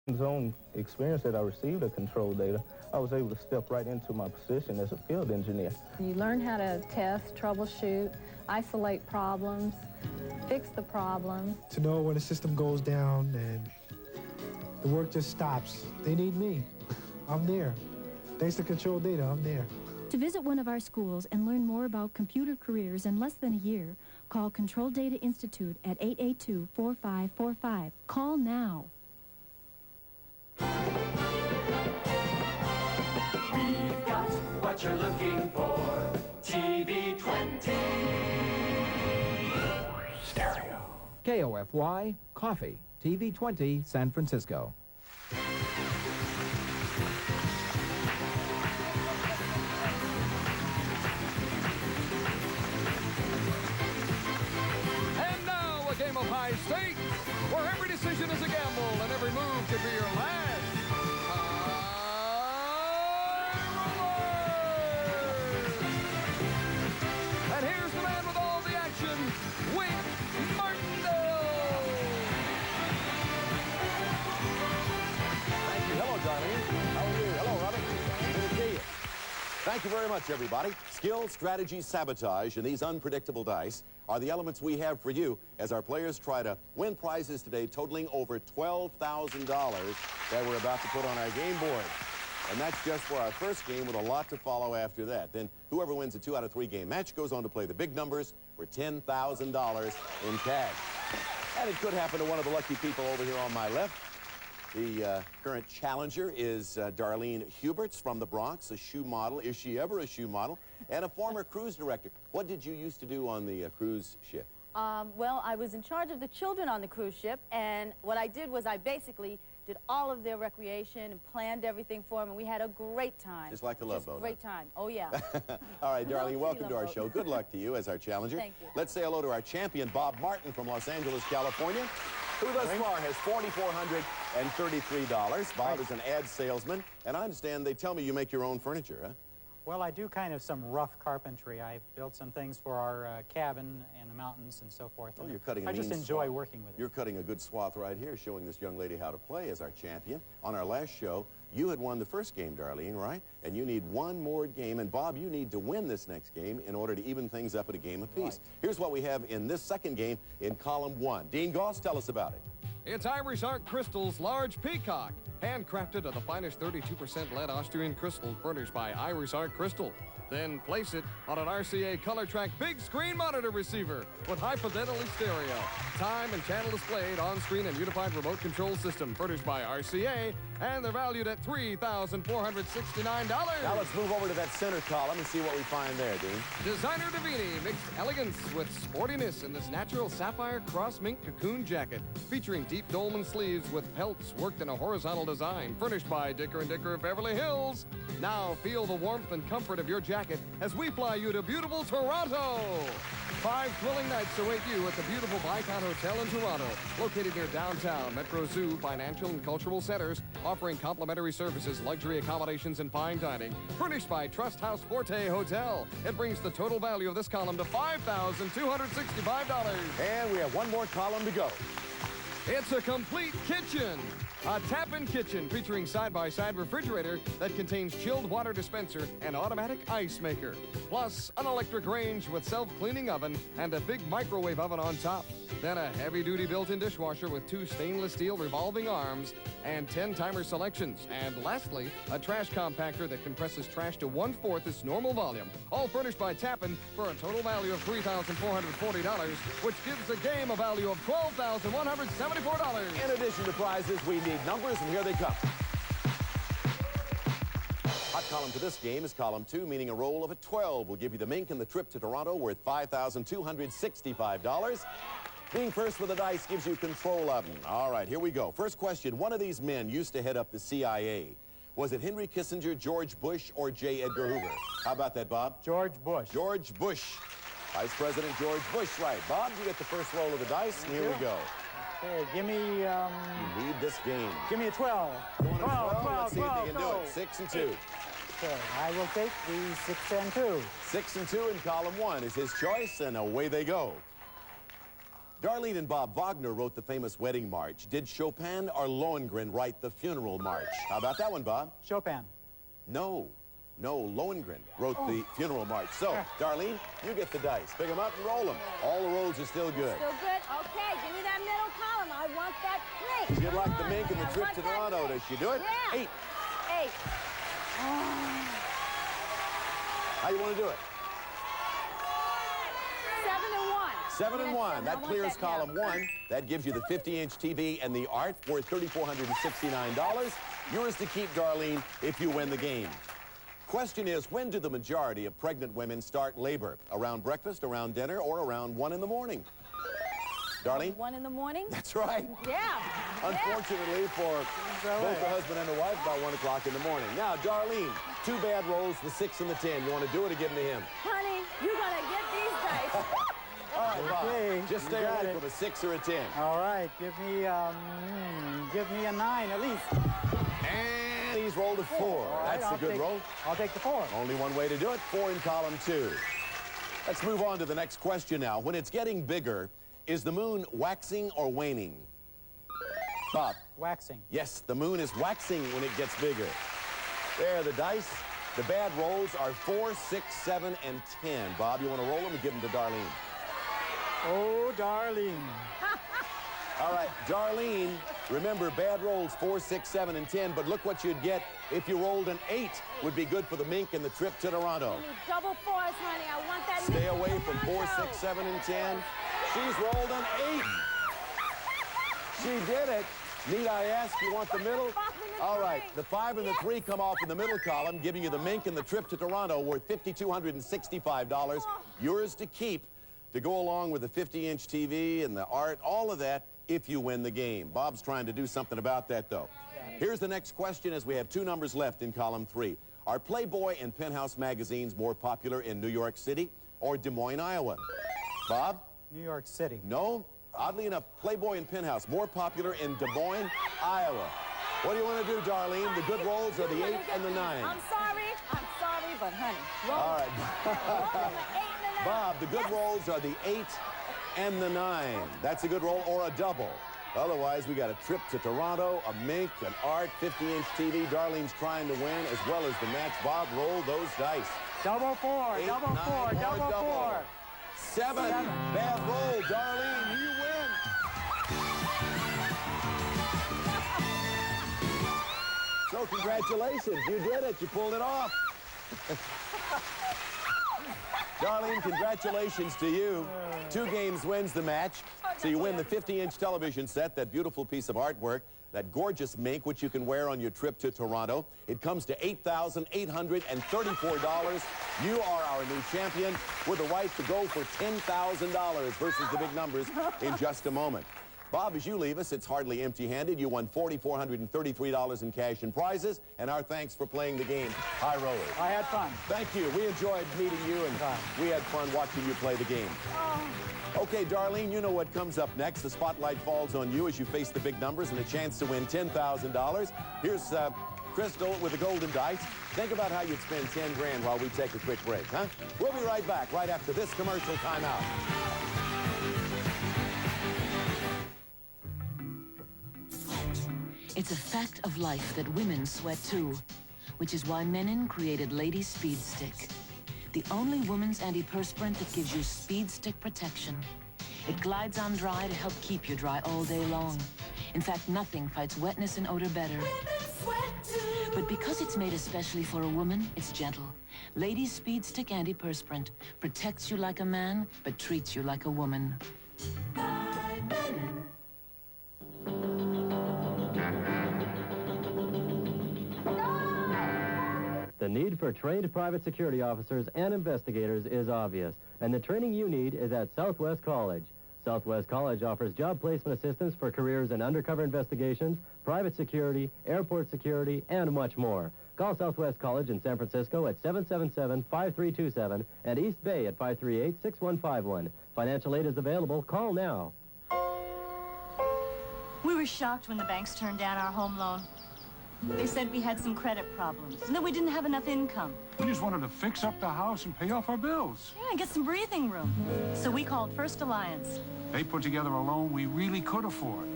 Own experience that I received of control data, I was able to step right into my position as a field engineer. You learn how to test, troubleshoot, isolate problems, fix the problems. To know when a system goes down and the work just stops. They need me. I'm there. Thanks to control data, I'm there. To visit one of our schools and learn more about computer careers in less than a year, call Control Data Institute at 882-4545. Call now. We've got what you're looking for. TV 20. Stereo. KOFY, Coffee, TV 20, San Francisco. And now a game of high stakes, where every decision is a gamble and every move could be your last. And here's the man with all the action, Wink Martindale. Thank you. Hello, Darlene. How are you? Hello, Robert. Good to see you. Thank you very much, everybody. Skill, strategy, sabotage, and these unpredictable dice are the elements we have for you as our players try to win prizes today totaling over $12,000 that we're about to put on our game board. And that's just for our first game, with a lot to follow after that. Then whoever wins a 2 out of 3 game match goes on to play the big numbers for $10,000 in cash. And it could happen to one of the lucky people over here on my left. The current challenger is Darlene Huberts from the Bronx, a shoe model. Is she ever a shoe model? And a former cruise director. What did you used to do on the cruise ship? Well, I was in charge of the children on the cruise ship, and what I did was I basically did all of their recreation and planned everything for them, and we had a great time. Just like a Love Boat. Great time. Oh, yeah. All right, Darlene, welcome to our show. Good luck to you as our challenger. Thank you. Let's say hello to our champion, Bob Martin from Los Angeles, California, who thus far has $4,433. Bob is an ad salesman, and I understand they tell me you make your own furniture, huh? Well, I do kind of some rough carpentry. I've built some things for our cabin and the mountains and so forth. Oh, you're cutting a I just mean enjoy swath. working with it. You're cutting a good swath right here, showing this young lady how to play as our champion. On our last show, you had won the first game, Darlene, right? And you need one more game. And, Bob, you need to win this next game in order to even things up at a game apiece. Right. Here's what we have in this second game in column 1. Dean Goss, tell us about it. It's Irish Art Crystal's Large Peacock, handcrafted of the finest 32% lead Austrian crystal, furnished by Irish Art Crystal. Then place it on an RCA Color Track big screen monitor receiver with high fidelity stereo, time and channel displayed on screen, and unified remote control system, furnished by RCA, and they're valued at $3,469. Now let's move over to that center column and see what we find there, Dean. Designer Davini mixed elegance with sportiness in this natural sapphire cross mink cocoon jacket, featuring deep dolman sleeves with pelts worked in a horizontal design, furnished by Dicker & Dicker of Beverly Hills. Now feel the warmth and comfort of your jacket as we fly you to beautiful Toronto. 5 thrilling nights await you at the beautiful Viscount Hotel in Toronto, located near downtown, Metro Zoo, financial and cultural centers, offering complimentary services, luxury accommodations, and fine dining. Furnished by Trust House Forte Hotel. It brings the total value of this column to $5,265. And we have one more column to go. It's a complete kitchen. A tap-in kitchen featuring side-by-side refrigerator that contains chilled water dispenser and automatic ice maker. Plus, an electric range with self-cleaning oven and a big microwave oven on top. Then a heavy-duty built-in dishwasher with 2 stainless steel revolving arms and 10 timer selections. And lastly, a trash compactor that compresses trash to 1/4 its normal volume. All furnished by Tappan for a total value of $3,440, which gives the game a value of $12,174. In addition to prizes, we need numbers, and here they come. Hot column to this game is column 2, meaning a roll of a 12 will give you the mink and the trip to Toronto worth $5,265. Being first with the dice gives you control of them. All right, here we go. First question. One of these men used to head up the CIA. Was it Henry Kissinger, George Bush, or J. Edgar Hoover? How about that, Bob? George Bush. George Bush. Vice President George Bush, right. Bob, you get the first roll of the dice, and here we go. Okay, give me, You need this game. give me a 12. 12, Let's see if you can do it. 6 and 2. Okay, I will take the 6 and 2. 6 and 2 in column 1 is his choice, and away they go. Darlene and Bob, Wagner wrote the famous wedding march. Did Chopin or Lohengrin write the funeral march? How about that one, Bob? Chopin. No, Lohengrin wrote the funeral march. So, Darlene, you get the dice. Pick them up and roll them. All the rolls are still good. Still good? Okay, give me that middle column. I want that mink. She'd like the mink and the trip to Toronto. Does she do it? Yeah. 8. 8. Oh. How you want to do it? 7 and 1. 7 and 1. That clears column 1. That gives you the 50-inch TV and the art worth $3,469. Yours to keep, Darlene, if you win the game. Question is, when do the majority of pregnant women start labor? Around breakfast, around dinner, or around 1 in the morning? Darlene? 1 in the morning? That's right. Yeah. Unfortunately for both the husband and the wife, about 1 o'clock in the morning. Now, Darlene, 2 bad rolls, the 6 and the 10. You want to do it or give them to him? Honey, you're going to get these dice. All right, Bob. Okay, Just stay away from a 6 or a 10. All right, give me a 9 at least. And he's rolled a 4. Right, That's a good roll. I'll take the 4. Only one way to do it, 4 in column 2. Let's move on to the next question now. When it's getting bigger, is the moon waxing or waning? Bob. Waxing. Yes, the moon is waxing when it gets bigger. There are the dice. The bad rolls are 4, 6, 7, and 10. Bob, you want to roll them and give them to Darlene? Oh, Darlene. All right, Darlene, remember, bad rolls 4, 6, 7, and 10, but look what you'd get if you rolled an 8. Would be good for the mink and the trip to Toronto. Give me double 4s, honey. I want that Stay mink away to from 4, Toronto. 6, 7, and 10. She's rolled an 8. She did it. Need I ask, you want the middle? All right, the 5 and the 3 come off in the middle column, giving you the mink and the trip to Toronto worth $5,265. Yours to keep to go along with the 50-inch TV and the art, all of that, if you win the game. Bob's trying to do something about that, though. Here's the next question as we have 2 numbers left in column 3. Are Playboy and Penthouse magazines more popular in New York City or Des Moines, Iowa? Bob? New York City. No. Oddly enough, Playboy and Penthouse more popular in Des Moines, Iowa. What do you want to do, Darlene? The good rolls are the 8 and the 9. I'm sorry, but honey. Roll. All right. Roll the 8 and the 9. Bob, the good rolls are the 8 and the 9. That's a good roll or a double. Otherwise, we got a trip to Toronto, a mink, an art, 50-inch TV. Darlene's trying to win, as well as the match. Bob, roll those dice. Double 4, 8, double 9, 4, or double 4. 7. Bad roll. Darlene, you win. So congratulations. You did it. You pulled it off. Darlene, congratulations to you. 2 games wins the match. So you win the 50-inch television set, that beautiful piece of artwork, that gorgeous mink, which you can wear on your trip to Toronto. It comes to $8,834. You are our new champion with the right to go for $10,000 versus the big numbers in just a moment. Bob, as you leave us, it's hardly empty-handed. You won $4,433 in cash and prizes, and our thanks for playing the game, High Rollers. I had fun. Thank you. We enjoyed meeting you, and we had fun watching you play the game. Okay, Darlene, you know what comes up next. The spotlight falls on you as you face the big numbers and a chance to win $10,000. Here's Crystal with the golden dice. Think about how you'd spend 10 grand while we take a quick break, huh? We'll be right back right after this commercial timeout. It's a fact of life that women sweat too, which is why Menon created Lady Speed Stick, the only women's antiperspirant that gives you speed stick protection. It glides on dry to help keep you dry all day long. In fact, nothing fights wetness and odor better. But because it's made especially for a woman, it's gentle. Lady Speed Stick Antiperspirant protects you like a man, but treats you like a woman. The need for trained private security officers and investigators is obvious, and the training you need is at Southwest College. Southwest College offers job placement assistance for careers in undercover investigations, private security, airport security, and much more. Call Southwest College in San Francisco at 777-5327 and East Bay at 538-6151. Financial aid is available. Call now. We were shocked when the banks turned down our home loan. They said we had some credit problems, and that we didn't have enough income. We just wanted to fix up the house and pay off our bills. Yeah, and get some breathing room. So we called First Alliance. They put together a loan we really could afford.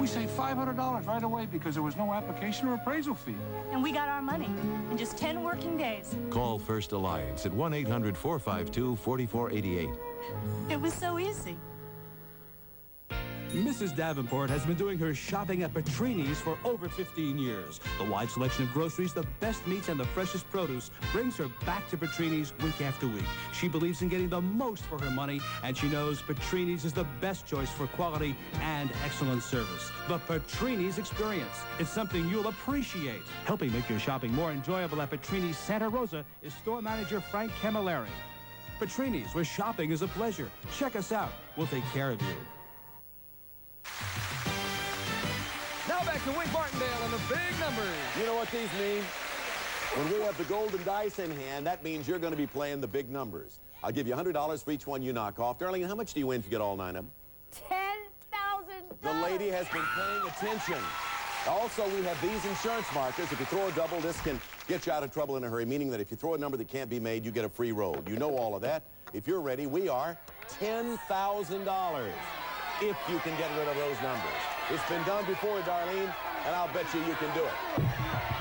We saved $500 right away because there was no application or appraisal fee. And we got our money in just 10 working days. Call First Alliance at 1-800-452-4488. It was so easy. Mrs. Davenport has been doing her shopping at Petrini's for over 15 years. The wide selection of groceries, the best meats, and the freshest produce brings her back to Petrini's week after week. She believes in getting the most for her money, and she knows Petrini's is the best choice for quality and excellent service. The Petrini's experience. It's something you'll appreciate. Helping make your shopping more enjoyable at Petrini's Santa Rosa is store manager Frank Camilleri. Petrini's, where shopping is a pleasure. Check us out. We'll take care of you. Now back to Wink Martindale and the big numbers. You know what these mean? When we have the golden dice in hand, that means you're going to be playing the big numbers. I'll give you $100 for each one you knock off. Darlene, how much do you win if you get all 9 of them? $10,000. The lady has been paying attention. Also, we have these insurance markers. If you throw a double, this can get you out of trouble in a hurry, meaning that if you throw a number that can't be made, you get a free roll. You know all of that. If you're ready, we are $10,000 if you can get rid of those numbers. It's been done before, Darlene, and I'll bet you can do it.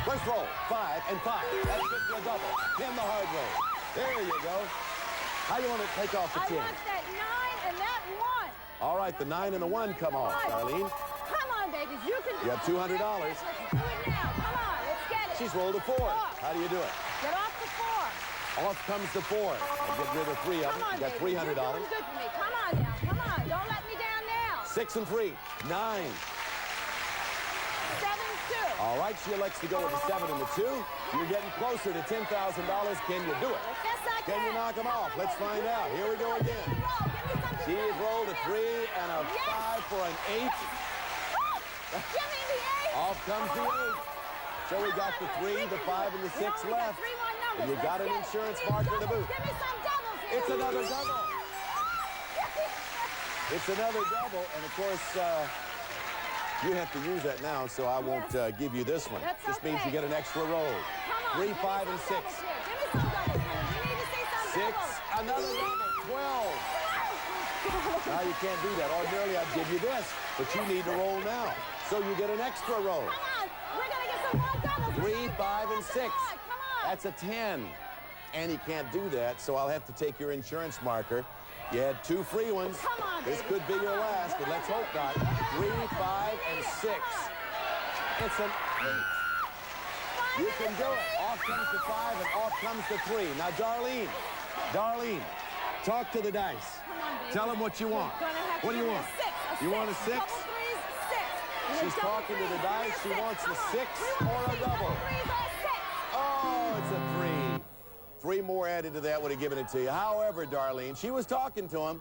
First roll, 5 and 5. That's good for a double. 10 the hard way. There you go. How do you want to take off the 10? I want that 9 and that 1. All right, the 9 and the 1 come off, Darlene. Come on, babies. You can do it. You have $200. Let's do it now. Come on. Let's get it. She's rolled a 4. How do you do it? Get off the 4. Off comes the 4. I'll get rid of 3 of them. You got $300. You're doing good for me. Come on now. Come on. Don't let me down now. 6 and 3. 9. 7, 2. All right, she elects to go with the 7 and the 2. You're getting closer to $10,000. Can you do it? Yes, I can. Can you knock them off? Let's find out. Here we go again. She has rolled a 3 and a 5 for an 8. Give me the 8. Off comes the 8. So we got the 3, the 5, and the 6 left. And you got an insurance marker to boot. Give me some doubles here. It's another double. It's another double, and of course, you have to use that now, so I won't give you this one. This means you get an extra roll. 3, 5, and 6. 6, another double, 12. Now you can't do that. Ordinarily, I'd give you this, but you need to roll now. So you get an extra roll. Come on, we're going to get some more doubles. 3, 5, and 6. That's a 10. And he can't do that, so I'll have to take your insurance marker. You had 2 free ones. Come on, this baby. could be your last, but let's hope not. 3, 5, and 6. It's an 8. You can do it. Off comes the 5, and off comes the 3. Now, Darlene, talk to the dice. Come on, baby. Tell them what you want. What do you want? You want a 6? Double 3s, 6. She's talking to the dice. She wants a 6 or a double. Oh, it's a 3. 3 more added to that would have given it to you. However, Darlene, she was talking to him.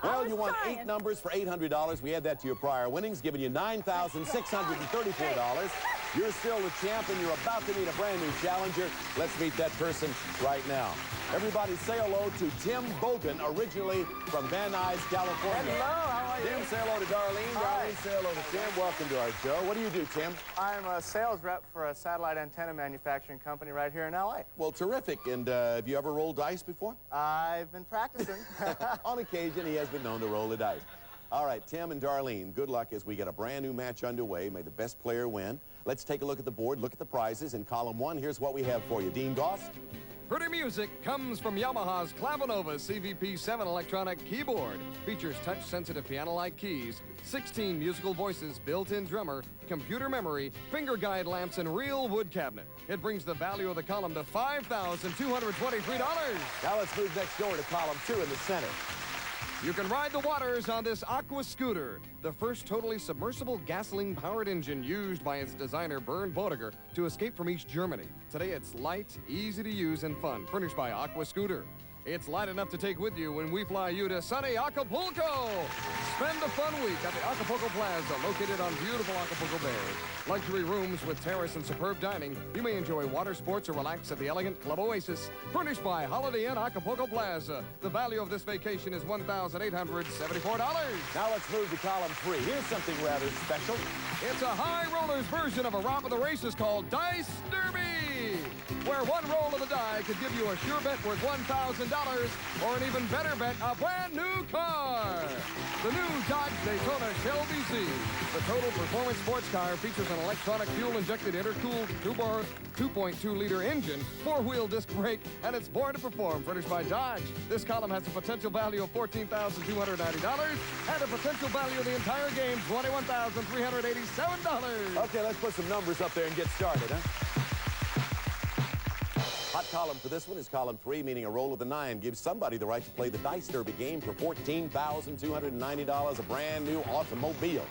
Well, you won 8 numbers for $800. We add that to your prior winnings, giving you $9,634. You're still the champ, and you're about to meet a brand new challenger. Let's meet that person right now. Everybody say hello to Tim Bogan, originally from Van Nuys, California. Hello, how are you? Tim, say hello to Darlene. Darlene, say hello to Tim. Welcome to our show. What do you do, Tim? I'm a sales rep for a satellite antenna manufacturing company right here in L.A. Well, terrific. And have you ever rolled dice before? I've been practicing. On occasion, he has been known to roll the dice. All right, Tim and Darlene, good luck as we get a brand new match underway. May the best player win. Let's take a look at the board, look at the prizes. In column 1, here's what we have for you. Dean Goss? Pretty music comes from Yamaha's Clavinova CVP7 electronic keyboard. Features touch-sensitive piano-like keys, 16 musical voices, built-in drummer, computer memory, finger guide lamps, and real wood cabinet. It brings the value of the column to $5,223. Now let's move next door to column 2 in the center. You can ride the waters on this Aqua Scooter, the first totally submersible gasoline-powered engine used by its designer Bernd Bodeger to escape from East Germany. Today it's light, easy to use, and fun, furnished by Aqua Scooter. It's light enough to take with you when we fly you to sunny Acapulco. Spend a fun week at the Acapulco Plaza, located on beautiful Acapulco Bay. Luxury rooms with terrace and superb dining. You may enjoy water sports or relax at the elegant Club Oasis, furnished by Holiday Inn Acapulco Plaza. The value of this vacation is $1,874. Now let's move to column 3. Here's something rather special. It's a high rollers version of a romp of the races called Dice Derby. Free, where one roll of the die could give you a sure bet worth $1,000 or an even better bet, a brand new car. The new Dodge Daytona Shelby Z. The total performance sports car features an electronic fuel-injected intercooled 2.2-liter engine, four-wheel disc brake, and it's born to perform, furnished by Dodge. This column has a potential value of $14,290 and a potential value of the entire game, $21,387. Okay, let's put some numbers up there and get started, huh? Hot column for this one is column 3, meaning a roll of the 9 gives somebody the right to play the Dice Derby game for $14,290, a brand new automobile.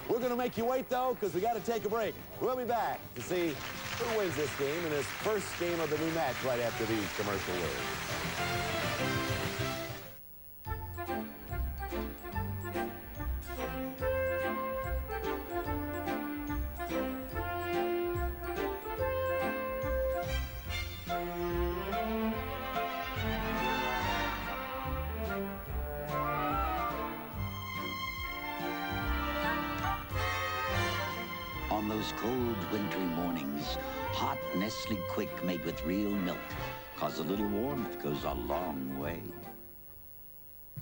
We're going to make you wait, though, because we got to take a break. We'll be back to see who wins this game in this first game of the new match right after these commercial words. On those cold, wintry mornings, hot Nestle Quick made with real milk, 'cause a little warmth goes a long way.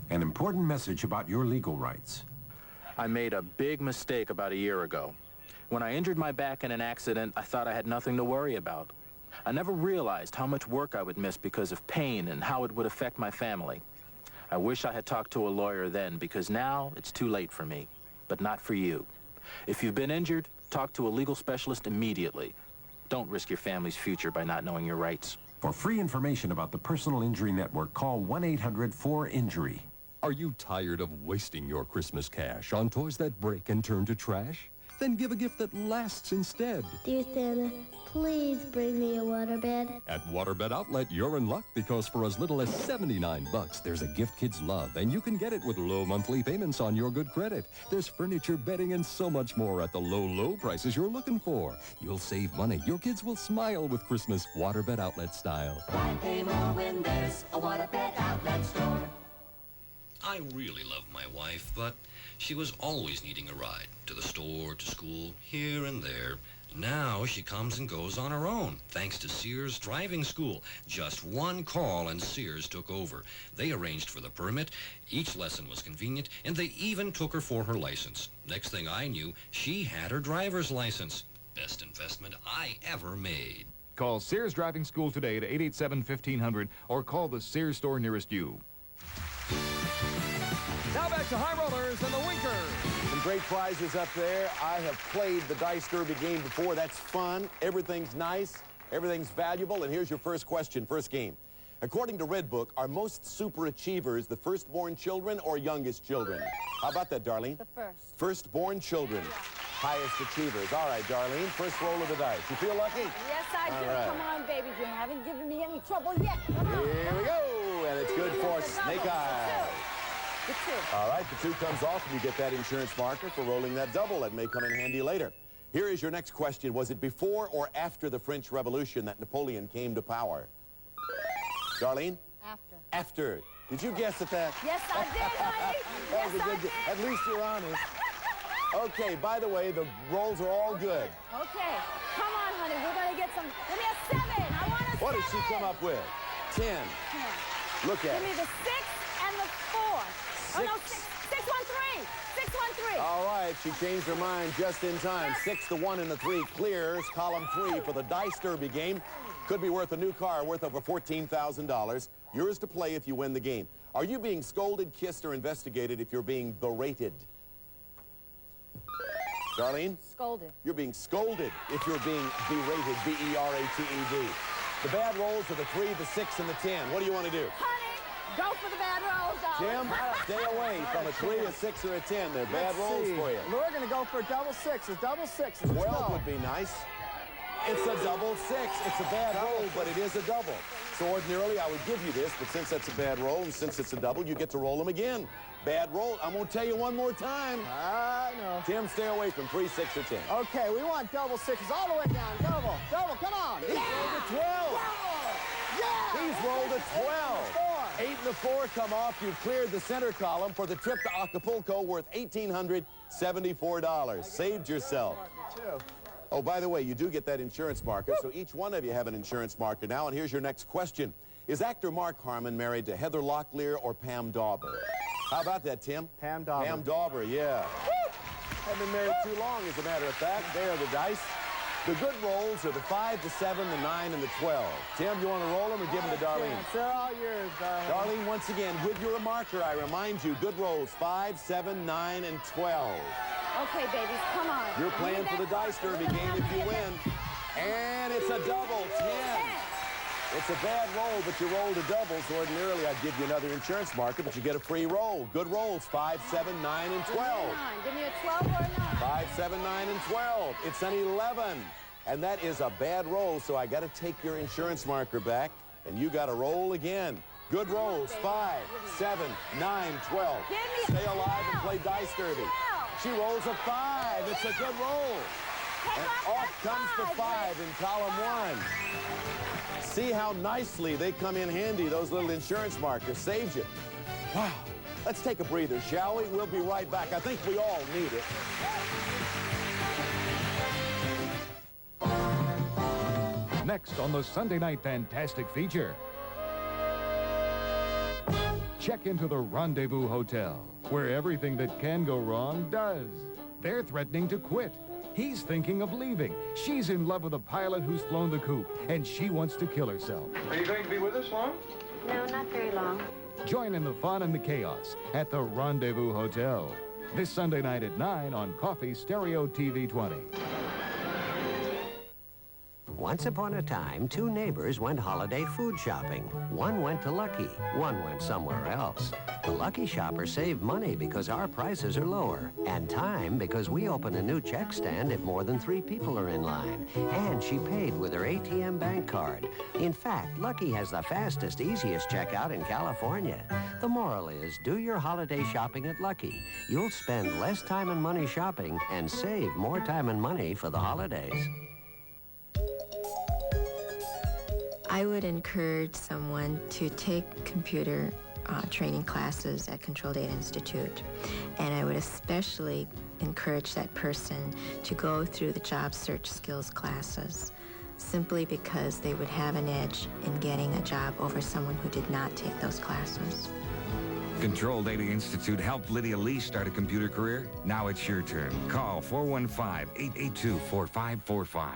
An important message about your legal rights. I made a big mistake about a year ago. When I injured my back in an accident, I thought I had nothing to worry about. I never realized how much work I would miss because of pain and how it would affect my family. I wish I had talked to a lawyer then, because now it's too late for me, but not for you. If you've been injured, talk to a legal specialist immediately. Don't risk your family's future by not knowing your rights. For free information about the Personal Injury Network, call 1-800-4INJURY. Are you tired of wasting your Christmas cash on toys that break and turn to trash? Then give a gift that lasts instead. Dear Santa, please bring me a waterbed. At Waterbed Outlet, you're in luck, because for as little as $79, there's a gift kids love, and you can get it with low monthly payments on your good credit. There's furniture, bedding, and so much more at the low, low prices you're looking for. You'll save money. Your kids will smile with Christmas, Waterbed Outlet style. Why pay more when there's a Waterbed Outlet store? I really love my wife, but she was always needing a ride. To the store, to school, here and there. Now she comes and goes on her own, thanks to Sears Driving School. Just one call and Sears took over. They arranged for the permit, each lesson was convenient, and they even took her for her license. Next thing I knew, she had her driver's license. Best investment I ever made. Call Sears Driving School today at 887-1500 or call the Sears store nearest you. Now back to High Rollers and the Winker. Some great prizes up there. I have played the Dice Derby game before. That's fun. Everything's nice. Everything's valuable. And here's your first question, first game. According to Red Book, are most super achievers the firstborn children or youngest children? How about that, Darlene? The first. Firstborn children. Highest achievers. All right, Darlene, first roll of the dice. You feel lucky? Yes, I do. Right. Come on, baby. You haven't given me any trouble yet. Come on. Here we go. And it's good for Snake Eye. The 2. All right, the 2 comes off, and you get that insurance marker for rolling that double. That may come in handy later. Here is your next question. Was it before or after the French Revolution that Napoleon came to power? Darlene? After. After. Did you guess at that? Yes, I did, honey. That was a good guess. At least you're honest. Okay, by the way, the rolls are all good. Okay. Come on, honey. We're going to get some. Give me a 7. I want a 7. What did she come up with? 10. 10. Look at Give me it. the 6 and the 4. Oh, no, 613. 613. All right, she changed her mind just in time. Yes. 6 to 1 and the 3 clears column 3 for the Dice Derby game. Could be worth a new car worth over $14,000. Yours to play if you win the game. Are you being scolded, kissed, or investigated if you're being berated? Darlene? Scolded. You're being scolded if you're being berated, B-E-R-A-T-E-D. The bad rolls are the 3, the 6, and the 10. What do you want to do? Honey, go for the bad rolls, darling. Jim, stay away from a 3, a 6, or a 10. They're bad rolls for you. We're going to go for double sixes. Double sixes. 12 would be nice. It's a double 6. It's a bad roll, but it is a double. So ordinarily I would give you this, but since that's a bad roll and since it's a double, you get to roll them again. Bad roll. I'm going to tell you one more time. I know. Tim, stay away from 3, 6, or 10. Okay, we want double sixes all the way down. Double, double, come on. He's rolled a 12. Yeah! He's rolled a 12. 8 and the 4 come off. You've cleared the center column for the trip to Acapulco worth $1,874. Saved yourself. Oh, by the way, you do get that insurance marker, so each one of you have an insurance marker now. And here's your next question. Is actor Mark Harmon married to Heather Locklear or Pam Dauber? How about that, Tim? Pam Dauber. Pam Dauber, yeah. Haven't been married too long, as a matter of fact. There are the dice. The good rolls are the 5, the 7, the 9, and the 12. Tim, you want to roll them or give them to Darlene? They're all yours, Darlene. Darlene, once again, with your marker, I remind you, good rolls, 5, 7, 9, and 12. Okay, babies, come on. You're playing for the Dice Derby game if you win. And it's a double, 10. It's a bad roll, but you rolled a double, so ordinarily I'd give you another insurance marker, but you get a free roll. Good rolls, 5, 7, 9, and 12. Give me a 12 or a 9. 5, 7, 9, and 12. It's an 11. And that is a bad roll, so I got to take your insurance marker back, and you got to roll again. Good rolls, 5, 7, 9, 12. Stay alive and play Dice Derby. She rolls a 5. It's a good roll. And off comes the 5 in column 1. See how nicely they come in handy, those little insurance markers. Saved you. Wow. Let's take a breather, shall we? We'll be right back. I think we all need it. Next on the Sunday Night Fantastic feature. Check into the Rendezvous Hotel, where everything that can go wrong does. They're threatening to quit. He's thinking of leaving. She's in love with a pilot who's flown the coop, and she wants to kill herself. Are you going to be with us long? No, not very long. Join in the fun and the chaos at the Rendezvous Hotel. This Sunday night at 9 on Coffee Stereo TV 20. Once upon a time, two neighbors went holiday food shopping. One went to Lucky, one went somewhere else. The Lucky shopper saved money because our prices are lower, and time because we open a new check stand if more than 3 people are in line. And she paid with her ATM bank card. In fact, Lucky has the fastest, easiest checkout in California. The moral is, do your holiday shopping at Lucky. You'll spend less time and money shopping and save more time and money for the holidays. I would encourage someone to take computer training classes at Control Data Institute. And I would especially encourage that person to go through the job search skills classes, simply because they would have an edge in getting a job over someone who did not take those classes. Control Data Institute helped Lydia Lee start a computer career. Now it's your turn. Call 415-882-4545.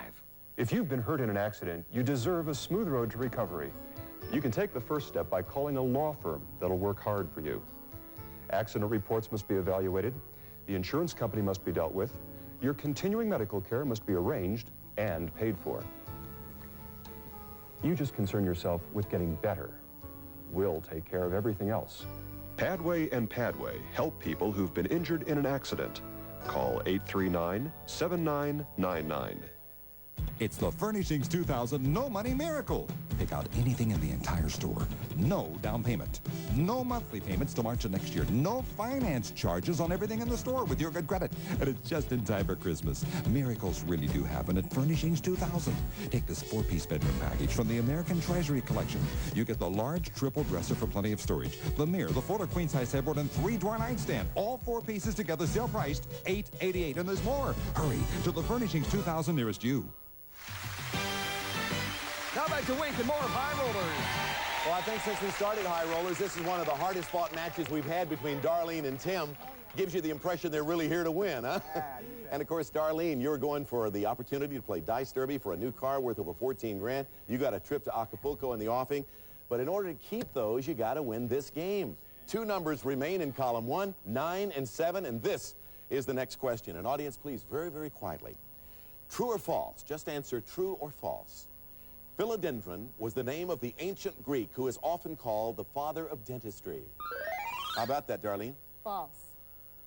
If you've been hurt in an accident, you deserve a smooth road to recovery. You can take the first step by calling a law firm that'll work hard for you. Accident reports must be evaluated, the insurance company must be dealt with, your continuing medical care must be arranged and paid for. You just concern yourself with getting better. We'll take care of everything else. Padway and Padway help people who've been injured in an accident. Call 839-7999. It's the Furnishings 2000 No Money Miracle. Pick out anything in the entire store. No down payment. No monthly payments till March of next year. No finance charges on everything in the store with your good credit. And it's just in time for Christmas. Miracles really do happen at Furnishings 2000. Take this 4-piece bedroom package from the American Treasury Collection. You get the large triple dresser for plenty of storage, the mirror, the fuller queen-size headboard, and 3-drawer nightstand. All 4 pieces together, still priced $888. And there's more. Hurry to the Furnishings 2000 nearest you. Now back to Wink and more of High Rollers. Well, I think since we started High Rollers, this is one of the hardest fought matches we've had between Darlene and Tim. Gives you the impression they're really here to win, huh? And of course, Darlene, you're going for the opportunity to play Dice Derby for a new car worth over 14 grand. You got a trip to Acapulco in the offing. But in order to keep those, you got to win this game. 2 numbers remain in column 1, 9 and 7, and this is the next question. And audience, please, very, very quietly. True or false? Just answer true or false. Philodendron was the name of the ancient Greek who is often called the father of dentistry. How about that, Darlene? False.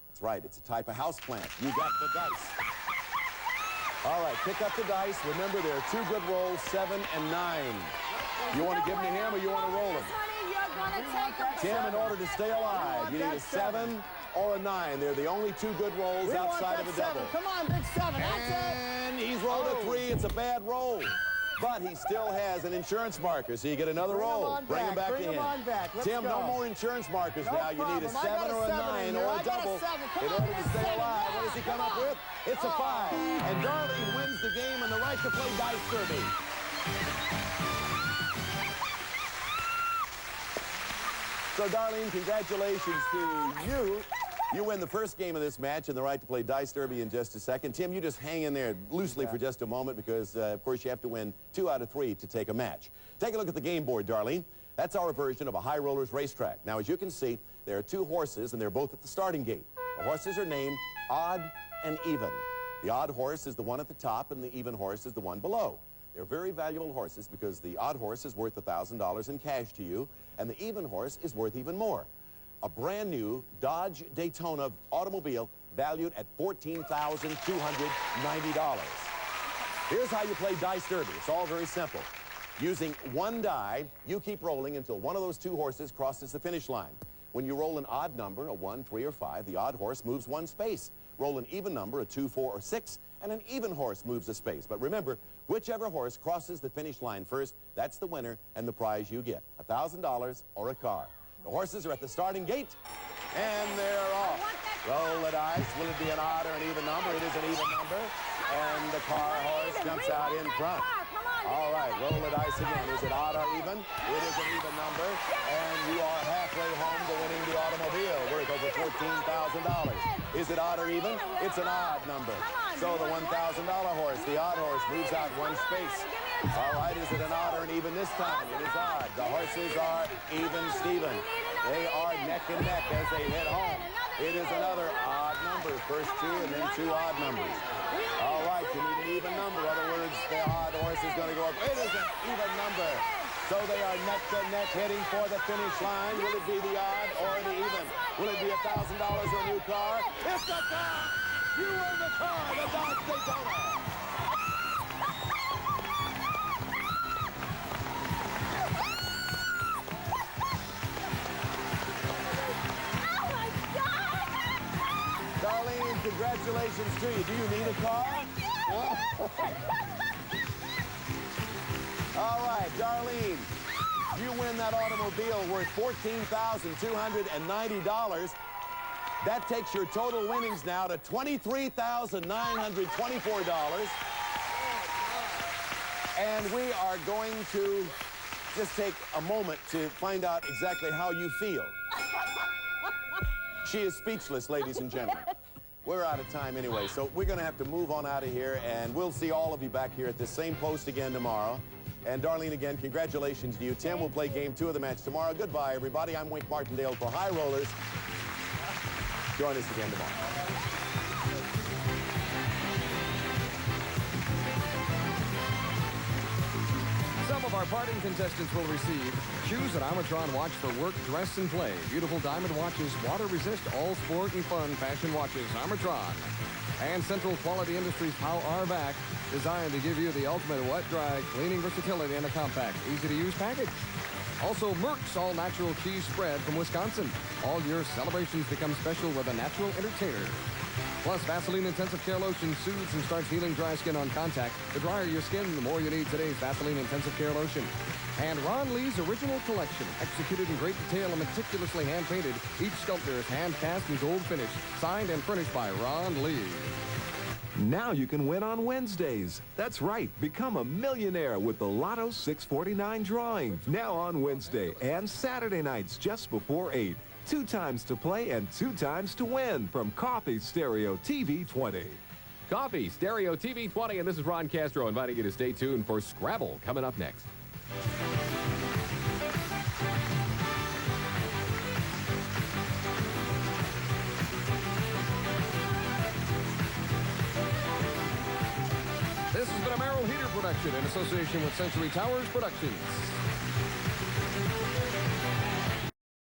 That's right. It's a type of houseplant. You got the dice. All right, pick up the dice. Remember, there are 2 good rolls, 7 and 9. You want to give them to him or you want to roll them? Tim, in order to stay alive, you need a 7 or a 9. They're the only 2 good rolls outside of a double. Come on, big 7. That's it. And he's rolled a 3. It's a bad roll. but he still has an insurance marker, so you get another roll. Bring him back to him. Bring him on back. Let's Tim, go. no more insurance markers now. You need a problem. 7 or a 9 or a double in order to stay alive. What does he come up with? It's a 5. And Darlene wins the game and the right to play Dice Derby. So, Darlene, congratulations to you. You win the first game of this match and the right to play Dice Derby in just a second. Tim, you just hang in there loosely for just a moment because, of course, you have to win 2 out of 3 to take a match. Take a look at the game board, Darlene. That's our version of a high rollers racetrack. Now, as you can see, there are 2 horses, and they're both at the starting gate. The horses are named Odd and Even. The odd horse is the one at the top, and the even horse is the one below. They're very valuable horses because the odd horse is worth $1,000 in cash to you, and the even horse is worth even more. A brand new Dodge Daytona automobile valued at $14,290. Here's how you play Dice Derby. It's all very simple. Using 1 die, you keep rolling until one of those 2 horses crosses the finish line. When you roll an odd number, a 1, 3, or 5, the odd horse moves 1 space. Roll an even number, a 2, 4, or 6, and an even horse moves a space. But remember, whichever horse crosses the finish line first, that's the winner and the prize you get, $1,000 or a car. The horses are at the starting gate, and they're off. Roll the dice. Will it be an odd or an even number? It is an even number. And the car horse jumps out in front. All right, roll the dice again. Is it odd or even? It is an even number. And you are halfway home to winning the automobile worth over $14,000. Is it odd or even? It's an odd number. So the $1,000 horse, the odd horse, moves out 1 space. All right, is it an odd or an even this time? It is odd. The horses are even Steven. They are neck and neck as they head home. It is another odd number. First 2 and then 2 odd numbers. All right, you need an even number. In other words, the odd horse is going to go up. It is an even number. So they are neck to neck heading for the finish line. Will it be the odd or the even? Will it be $1,000 or a new car? It's the car! You win the car, the Dodge Daytona. Darlene, congratulations to you. Do you need a car? All right, Darlene, you win that automobile worth $14,290. That takes your total winnings now to $23,924. And we are going to just take a moment to find out exactly how you feel. She is speechless, ladies and gentlemen. We're out of time anyway, so we're going to have to move on out of here, and we'll see all of you back here at this same post again tomorrow. And Darlene, again, congratulations to you. Tim will play game 2 of the match tomorrow. Goodbye, everybody. I'm Wink Martindale for High Rollers. Join us again tomorrow. Some of our parting contestants will receive choose an Armatron watch for work, dress, and play. Beautiful diamond watches, water resist, all sport and fun fashion watches, Armatron. And Central Quality Industries Power R-Vac, designed to give you the ultimate wet, dry, cleaning versatility in a compact, easy-to-use package. Also, Merck's all-natural cheese spread from Wisconsin. All your celebrations become special with a natural entertainer. Plus, Vaseline Intensive Care Lotion soothes and starts healing dry skin on contact. The drier your skin, the more you need today's Vaseline Intensive Care Lotion. And Ron Lee's original collection, executed in great detail and meticulously hand-painted. Each sculptor is hand-cast and gold finished, signed and furnished by Ron Lee. Now you can win on Wednesdays. That's right. Become a millionaire with the Lotto 649 drawing. Now on Wednesday and Saturday nights just before 8. 2 times to play and 2 times to win from Coffee Stereo TV 20. Coffee Stereo TV 20, and this is Ron Castro inviting you to stay tuned for Scrabble coming up next. This has been a Merrill Heater production in association with Century Towers Productions.